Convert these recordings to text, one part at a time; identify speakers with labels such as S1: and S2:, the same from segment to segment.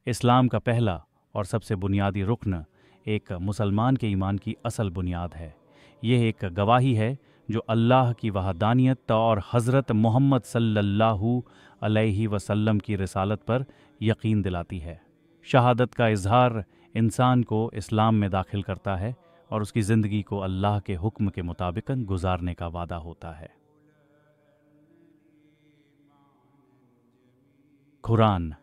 S1: इस्लाम का पहला और सबसे बुनियादी रुकन एक मुसलमान के ईमान की असल बुनियाद है। यह एक गवाही है जो अल्लाह की वहदानियत और हज़रत मोहम्मद सल्लल्लाहु अलैहि वसल्लम की रिसालत पर यकीन दिलाती है। शहादत का इजहार इंसान को इस्लाम में दाखिल करता है और उसकी ज़िंदगी को अल्लाह के हुक्म के मुताबिक गुजारने का वादा होता है। कुरान,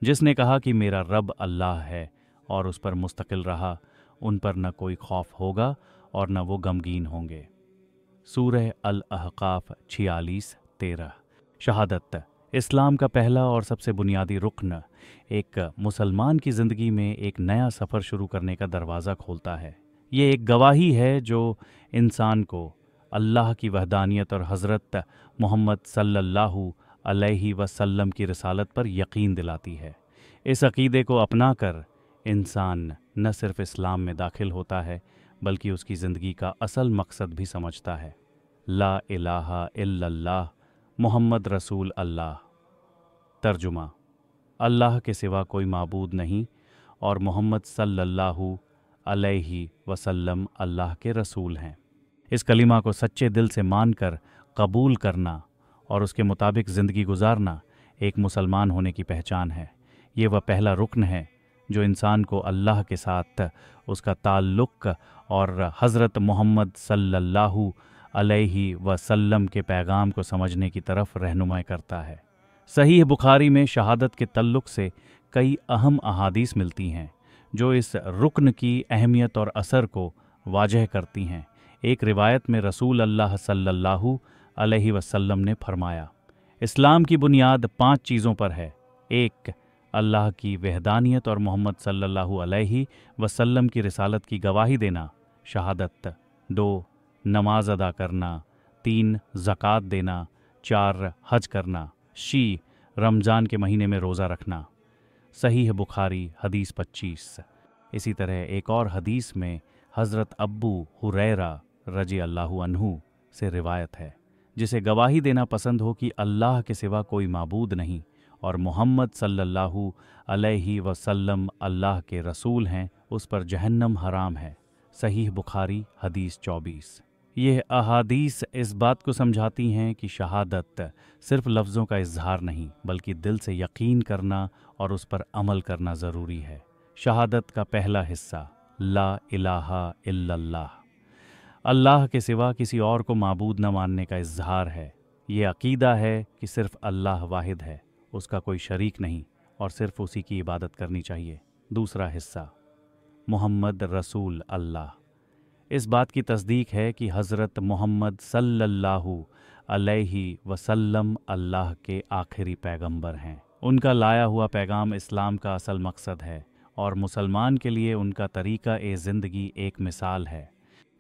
S1: जिसने कहा कि मेरा रब अल्लाह है और उस पर मुस्तकिल रहा, उन पर न कोई खौफ होगा और न वो गमगीन होंगे। सूरह अल-अहकाफ 46-13। शहादत इस्लाम का पहला और सबसे बुनियादी रुकन एक मुसलमान की ज़िंदगी में एक नया सफ़र शुरू करने का दरवाज़ा खोलता है। ये एक गवाही है जो इंसान को अल्लाह की वहदानियत और हज़रत मोहम्मद सल्लल्लाहु अलैहि वसल्लम की रिसालत पर यकीन दिलाती है। इस अक़ीदे को अपनाकर इंसान न सिर्फ इस्लाम में दाखिल होता है बल्कि उसकी ज़िंदगी का असल मकसद भी समझता है। ला इलाहा इल्लल्लाह मोहम्मद रसूल अल्लाह। तर्जुमा, अल्लाह के सिवा कोई माबूद नहीं और मोहम्मद सल्लल्लाहु अलैहि वसल्लम अल्लाह के रसूल हैं। इस कलिमा को सच्चे दिल से मानकर कबूल करना और उसके मुताबिक ज़िंदगी गुजारना एक मुसलमान होने की पहचान है। ये वह पहला रुकन है जो इंसान को अल्लाह के साथ उसका ताल्लुक़ और हज़रत मोहम्मद सल्लल्लाहु अलैहि वसल्लम के पैगाम को समझने की तरफ रहनुमाई करता है। सहीह बुखारी में शहादत के तल्लुक़ से कई अहम अहादीस मिलती हैं जो इस रुकन की अहमियत और असर को वाजह करती हैं। एक रिवायत में रसूल अल्लाह सल्लल्लाहु अलैहि वसल्लम ने फरमाया, इस्लाम की बुनियाद 5 चीज़ों पर है। 1, अल्लाह की वहदानियत और मोहम्मद सल्लल्लाहु अलैहि वसल्लम की रिसालत की गवाही देना, शहादत। 2, नमाज अदा करना। 3, ज़कात देना। 4, हज करना। शी, रमज़ान के महीने में रोज़ा रखना। सहीह बुखारी हदीस 25। इसी तरह एक और हदीस में हज़रत अब्बू हुरैरा रज़ी अल्लाहु अन्हु से रिवायत है, जिसे गवाही देना पसंद हो कि अल्लाह के सिवा कोई माबूद नहीं और मोहम्मद सल्लल्लाहु अलैहि वसल्लम अल्लाह के रसूल हैं, उस पर जहन्नम हराम है। सहीह बुखारी हदीस 24। यह अहादीस इस बात को समझाती हैं कि शहादत सिर्फ लफ्ज़ों का इजहार नहीं बल्कि दिल से यकीन करना और उस पर अमल करना ज़रूरी है। शहादत का पहला हिस्सा ला इलाहा इल्लल्लाह, अल्लाह के सिवा किसी और को माबूद न मानने का इजहार है। ये अक़ीदा है कि सिर्फ अल्लाह वाहिद है, उसका कोई शरीक नहीं और सिर्फ उसी की इबादत करनी चाहिए। दूसरा हिस्सा मोहम्मद रसूल अल्लाह, इस बात की तस्दीक है कि हज़रत मोहम्मद सल्लल्लाहु अलैहि वसल्लम अल्लाह के आखिरी पैगंबर हैं। उनका लाया हुआ पैगाम इस्लाम का असल मकसद है और मुसलमान के लिए उनका तरीक़ा ज़िंदगी एक मिसाल है।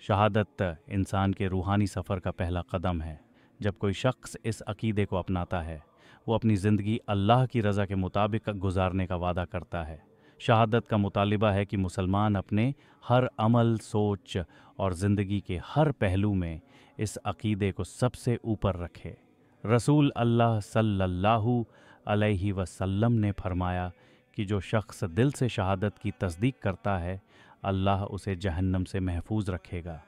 S1: शहादत इंसान के रूहानी सफ़र का पहला कदम है। जब कोई शख्स इस अक़ीदे को अपनाता है, वो अपनी ज़िंदगी अल्लाह की रज़ा के मुताबिक गुजारने का वादा करता है। शहादत का मुतालिबा है कि मुसलमान अपने हर अमल, सोच और ज़िंदगी के हर पहलू में इस अक़ीदे को सबसे ऊपर रखे। रसूल अल्लाह सल्लल्लाहु अलैहि वसल्लम ने फरमाया कि जो शख्स दिल से शहादत की तस्दीक करता है, अल्लाह उसे जहन्नम से महफूज रखेगा।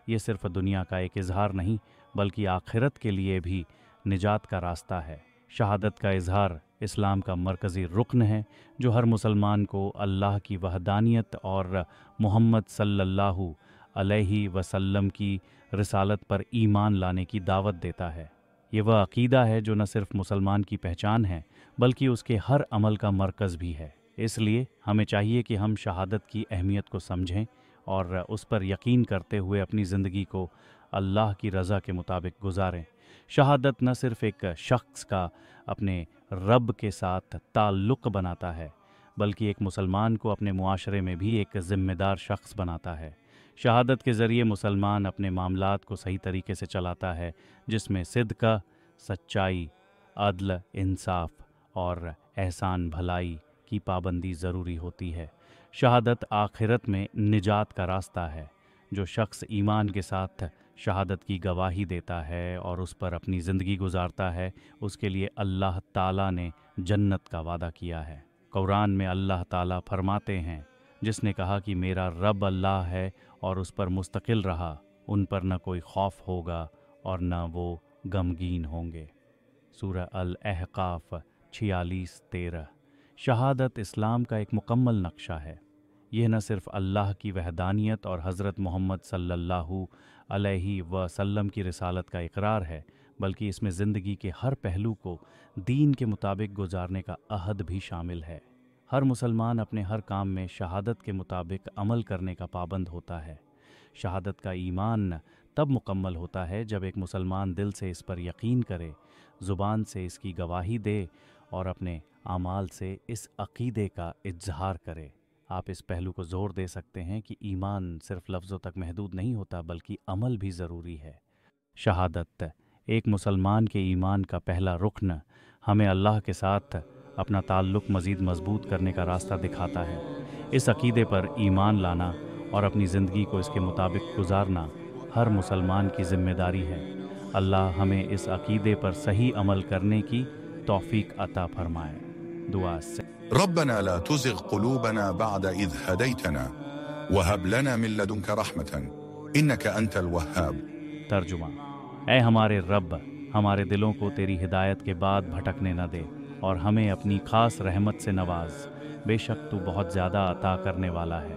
S1: ये सिर्फ़ दुनिया का एक इजहार नहीं बल्कि आखिरत के लिए भी निजात का रास्ता है। शहादत का इजहार इस्लाम का मरकज़ी रुकन है जो हर मुसलमान को अल्लाह की वहदानियत और मोहम्मद सल्लल्लाहु अलैहि वसल्लम की रिसालत पर ईमान लाने की दावत देता है। ये वह अक़ीदा है जो न सिर्फ मुसलमान की पहचान है बल्कि उसके हर अमल का मरकज़ भी है। इसलिए हमें चाहिए कि हम शहादत की अहमियत को समझें और उस पर यकीन करते हुए अपनी ज़िंदगी को अल्लाह की रज़ा के मुताबिक गुजारें। शहादत न सिर्फ एक शख्स का अपने रब के साथ ताल्लुक़ बनाता है बल्कि एक मुसलमान को अपने मुआशरे में भी एक ज़िम्मेदार शख्स बनाता है। शहादत के ज़रिए मुसलमान अपने मामलात को सही तरीके से चलाता है, जिसमें सिद्क़, सच्चाई, अदल, इंसाफ और एहसान भलाई की पाबंदी ज़रूरी होती है। शहादत आखिरत में निजात का रास्ता है। जो शख्स ईमान के साथ शहादत की गवाही देता है और उस पर अपनी ज़िंदगी गुजारता है, उसके लिए अल्लाह ताला ने जन्नत का वादा किया है। कुरान में अल्लाह ताला फरमाते हैं, जिसने कहा कि मेरा रब अल्लाह है और उस पर मुस्तकिल रहा, उन पर न कोई खौफ होगा और न वो गमगीन होंगे। सूरह अल-अहकाफ 46-13। शहादत इस्लाम का एक मुकम्मल नक्शा है। यह न सिर्फ़ अल्लाह की वहदानियत और हज़रत मोहम्मद सल्लल्लाहु अलैहि वसल्लम की रिसालत का इकरार है, बल्कि इसमें ज़िंदगी के हर पहलू को दीन के मुताबिक गुजारने का अहद भी शामिल है। हर मुसलमान अपने हर काम में शहादत के मुताबिक अमल करने का पाबंद होता है। शहादत का ईमान तब मुकम्मल होता है जब एक मुसलमान दिल से इस पर यकीन करे, ज़ुबान से इसकी गवाही दे और अपने आमाल से इस अक़ीदे का इज़हार करे। आप इस पहलू को ज़ोर दे सकते हैं कि ईमान सिर्फ़ लफ्ज़ों तक महदूद नहीं होता, बल्कि अमल भी ज़रूरी है। शहादत एक मुसलमान के ईमान का पहला रुकन हमें अल्लाह के साथ अपना ताल्लुक़ मज़ीद मज़बूत करने का रास्ता दिखाता है। इस अक़ीदे पर ईमान लाना और अपनी ज़िंदगी को इसके मुताबिक गुजारना हर मुसलमान की ज़िम्मेदारी है। अल्लाह हमें इस अक़ीदे पर सही अमल करने की तौफ़ीक अता फरमाए। दुआ से
S2: ربنا لا تزغ قلوبنا بعد إذ هديتنا وهب لنا من لدنك رحمة إنك أنت الوهاب।
S1: तर्जुमा, ऐ हमारे रब, हमारे दिलों को तेरी हिदायत के बाद भटकने न दे और हमें अपनी ख़ास रहमत से नवाज, बेशक तू बहुत ज़्यादा अता करने वाला है।